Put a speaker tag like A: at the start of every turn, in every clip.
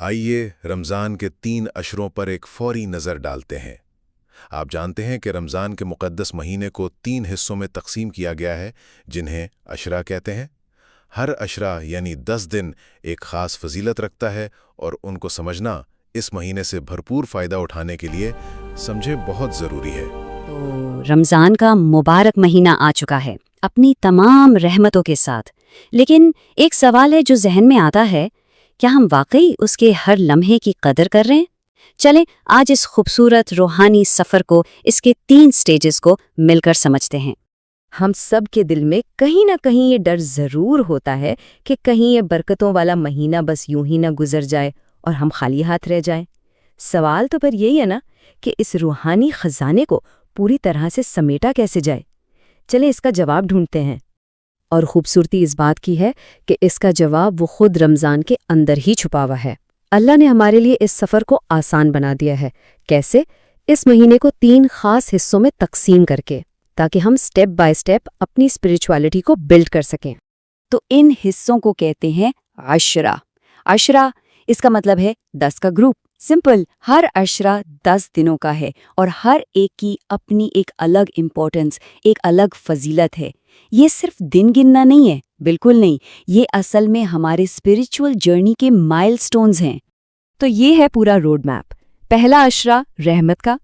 A: آئیے رمضان کے 3 عشروں پر ایک فوری نظر ڈالتے ہیں۔ آپ جانتے ہیں کہ رمضان کے مقدس مہینے کو 3 حصوں میں تقسیم کیا گیا ہے، جنہیں عشرہ کہتے ہیں۔ ہر عشرہ یعنی 10 دن ایک خاص فضیلت رکھتا ہے، اور ان کو سمجھنا اس مہینے سے بھرپور فائدہ اٹھانے کے لیے سمجھے بہت ضروری ہے۔
B: تو رمضان کا مبارک مہینہ آ چکا ہے اپنی تمام رحمتوں کے ساتھ، لیکن ایک سوال ہے جو ذہن میں آتا ہے، کیا ہم واقعی اس کے ہر لمحے کی قدر کر رہے ہیں؟ چلیں آج اس خوبصورت روحانی سفر کو، اس کے 3 سٹیجز کو مل کر سمجھتے ہیں۔
C: ہم سب کے دل میں کہیں نہ کہیں یہ ڈر ضرور ہوتا ہے کہ کہیں یہ برکتوں والا مہینہ بس یوں ہی نہ گزر جائے اور ہم خالی ہاتھ رہ جائیں۔ سوال تو پھر یہی ہے نا کہ اس روحانی خزانے کو پوری طرح سے سمیٹا کیسے جائے؟ چلیں اس کا جواب ڈھونڈتے ہیں۔ اور خوبصورتی اس بات کی ہے کہ اس کا جواب وہ خود رمضان کے اندر ہی چھپا ہوا ہے۔ اللہ نے ہمارے لیے اس سفر کو آسان بنا دیا ہے۔ کیسے؟ اس مہینے کو 3 خاص حصوں میں تقسیم کر کے، تاکہ ہم سٹیپ بائی سٹیپ اپنی اسپریچوالٹی کو بلڈ کر سکیں۔
B: تو ان حصوں کو کہتے ہیں عشرہ۔ عشرہ اس کا مطلب ہے 10 کا گروپ۔ سمپل، ہر عشرہ 10 دنوں کا ہے، اور ہر ایک کی اپنی ایک الگ امپورٹنس، ایک الگ فضیلت ہے۔ یہ صرف دن گننا نہیں ہے، بالکل نہیں، یہ اصل میں ہمارے اسپریچول جرنی کے مائل سٹونز ہیں۔
C: تو یہ ہے پورا روڈ میپ۔ پہلا عشرہ رحمت کا،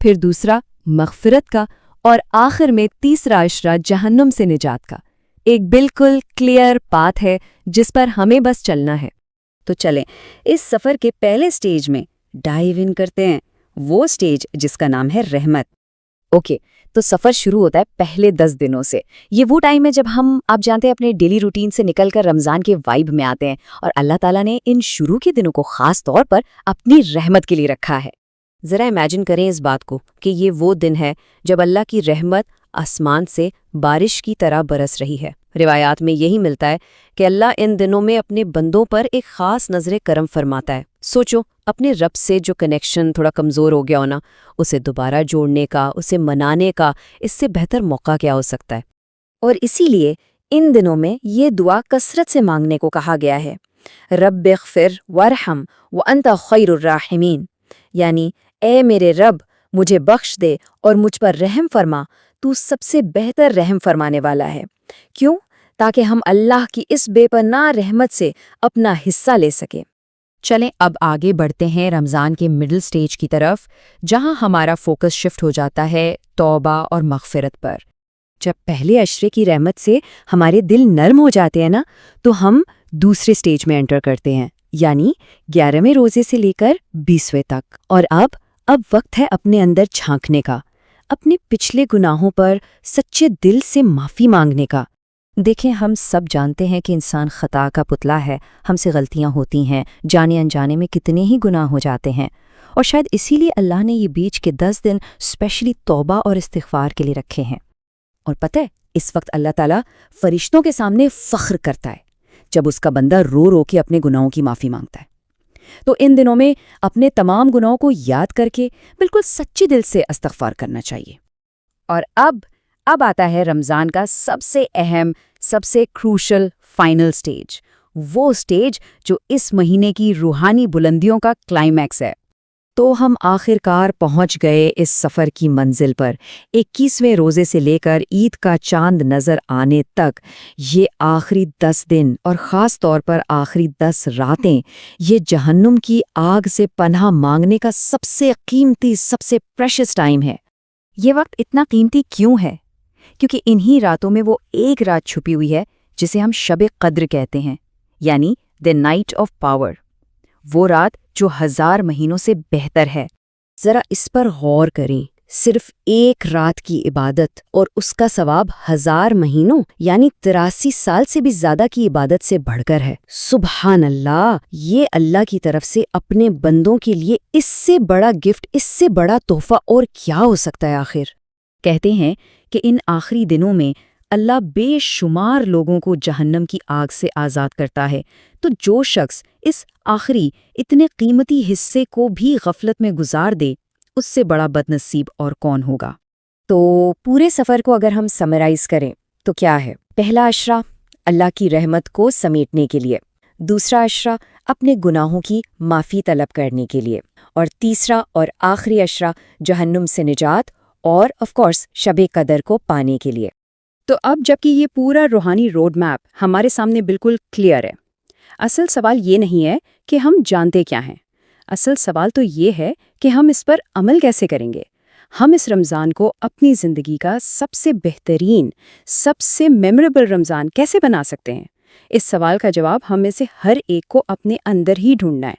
C: پھر دوسرا مغفرت کا، اور آخر میں تیسرا عشرہ جہنم سے نجات کا۔ ایک بالکل کلیئر پاتھ ہے جس پر ہمیں بس چلنا ہے۔
B: تو چلیں اس سفر کے پہلے سٹیج میں ڈائیو ان کرتے ہیں، وہ سٹیج جس کا نام ہے رحمت۔
C: اوکے، تو سفر شروع ہوتا ہے پہلے 10 دنوں سے۔ یہ وہ ٹائم ہے جب ہم، آپ جانتے ہیں، اپنے ڈیلی روٹین سے نکل کر رمضان کے وائب میں آتے ہیں، اور اللہ تعالیٰ نے ان شروع کے دنوں کو خاص طور پر اپنی رحمت کے لیے رکھا ہے۔ ذرا امیجن کریں اس بات کو کہ یہ وہ دن ہے جب اللہ کی رحمت آسمان سے بارش کی طرح برس رہی ہے۔ روایات میں یہی ملتا ہے کہ اللہ ان دنوں میں اپنے بندوں پر ایک خاص نظر کرم فرماتا ہے۔ سوچو، اپنے رب سے جو کنیکشن تھوڑا کمزور ہو گیا ہونا، اسے دوبارہ جوڑنے کا، اسے منانے کا، اس سے بہتر موقع کیا ہو سکتا ہے؟
B: اور اسی لیے ان دنوں میں یہ دعا کثرت سے مانگنے کو کہا گیا ہے، رب اغفر وارحم وانت خیر الراحمین، یعنی اے میرے رب مجھے بخش دے اور مجھ پر رحم فرما، تو سب سے بہتر رحم فرمانے والا ہے۔ کیوں؟ تاکہ ہم اللہ کی اس بے پناہ رحمت سے اپنا حصہ لے سکیں۔
C: چلیں اب آگے بڑھتے ہیں رمضان کے مڈل سٹیج کی طرف، جہاں ہمارا فوکس شفٹ ہو جاتا ہے توبہ اور مغفرت پر۔
B: جب پہلے عشرے کی رحمت سے ہمارے دل نرم ہو جاتے ہیں نا، تو ہم دوسرے سٹیج میں انٹر کرتے ہیں، یعنی 11ویں روزے سے لے کر 20ویں تک۔ اور اب وقت ہے اپنے اندر جھانکنے کا، اپنے پچھلے گناہوں پر سچے دل سے معافی مانگنے کا۔
C: دیکھیں، ہم سب جانتے ہیں کہ انسان خطا کا پتلا ہے، ہم سے غلطیاں ہوتی ہیں، جانے انجانے میں کتنے ہی گناہ ہو جاتے ہیں، اور شاید اسی لیے اللہ نے یہ بیچ کے 10 دن اسپیشلی توبہ اور استغفار کے لیے رکھے ہیں۔ اور پتہ ہے، اس وقت اللہ تعالیٰ فرشتوں کے سامنے فخر کرتا ہے جب اس کا بندہ رو رو کے اپنے گناہوں کی معافی مانگتا ہے۔ تو ان دنوں میں اپنے تمام گناہوں کو یاد کر کے بالکل سچے دل سے استغفار کرنا چاہیے۔ اور اب آتا ہے رمضان کا سب سے اہم، سب سے کروشل فائنل سٹیج، وہ سٹیج جو اس مہینے کی روحانی بلندیوں کا کلائمیکس ہے۔ تو ہم آخر کار پہنچ گئے اس سفر کی منزل پر۔ 21ویں روزے سے لے کر عید کا چاند نظر آنے تک یہ آخری 10 دن، اور خاص طور پر آخری 10 راتیں، یہ جہنم کی آگ سے پناہ مانگنے کا سب سے قیمتی، سب سے پریشس ٹائم ہے۔ یہ وقت اتنا قیمتی کیوں ہے؟ کیونکہ انہی راتوں میں وہ ایک رات چھپی ہوئی ہے جسے ہم شب قدر کہتے ہیں، یعنی دی نائٹ آف پاور، وہ رات جو 1000 مہینوں سے بہتر ہے۔ ذرا اس پر غور کریں، صرف ایک رات کی عبادت اور اس کا ثواب 1000 مہینوں یعنی 83 سال سے بھی زیادہ کی عبادت سے بڑھ کر ہے۔ سبحان اللہ! یہ اللہ کی طرف سے اپنے بندوں کے لیے اس سے بڑا گفٹ، اس سے بڑا تحفہ اور کیا ہو سکتا ہے آخر؟ کہتے ہیں کہ ان آخری دنوں میں اللہ بے شمار لوگوں کو جہنم کی آگ سے آزاد کرتا ہے، تو جو شخص اس آخری اتنے قیمتی حصے کو بھی غفلت میں گزار دے، اس سے بڑا بد نصیب اور کون ہوگا؟ تو پورے سفر کو اگر ہم سمرائز کریں تو کیا ہے؟ پہلا عشرہ اللہ کی رحمت کو سمیٹنے کے لیے،
B: دوسرا عشرہ اپنے گناہوں کی معافی طلب کرنے کے لیے، اور تیسرا اور آخری عشرہ جہنم سے نجات اور آف کورس شب قدر کو پانے کے لیے۔
D: تو اب جبکہ یہ پورا روحانی روڈ میپ ہمارے سامنے بالکل کلیئر ہے، اصل سوال یہ نہیں ہے کہ ہم جانتے کیا ہیں، اصل سوال تو یہ ہے کہ ہم اس پر عمل کیسے کریں گے۔ ہم اس رمضان کو اپنی زندگی کا سب سے بہترین، سب سے میموریبل رمضان کیسے بنا سکتے ہیں؟ اس سوال کا جواب ہم میں سے ہر ایک کو اپنے اندر ہی ڈھونڈنا ہے۔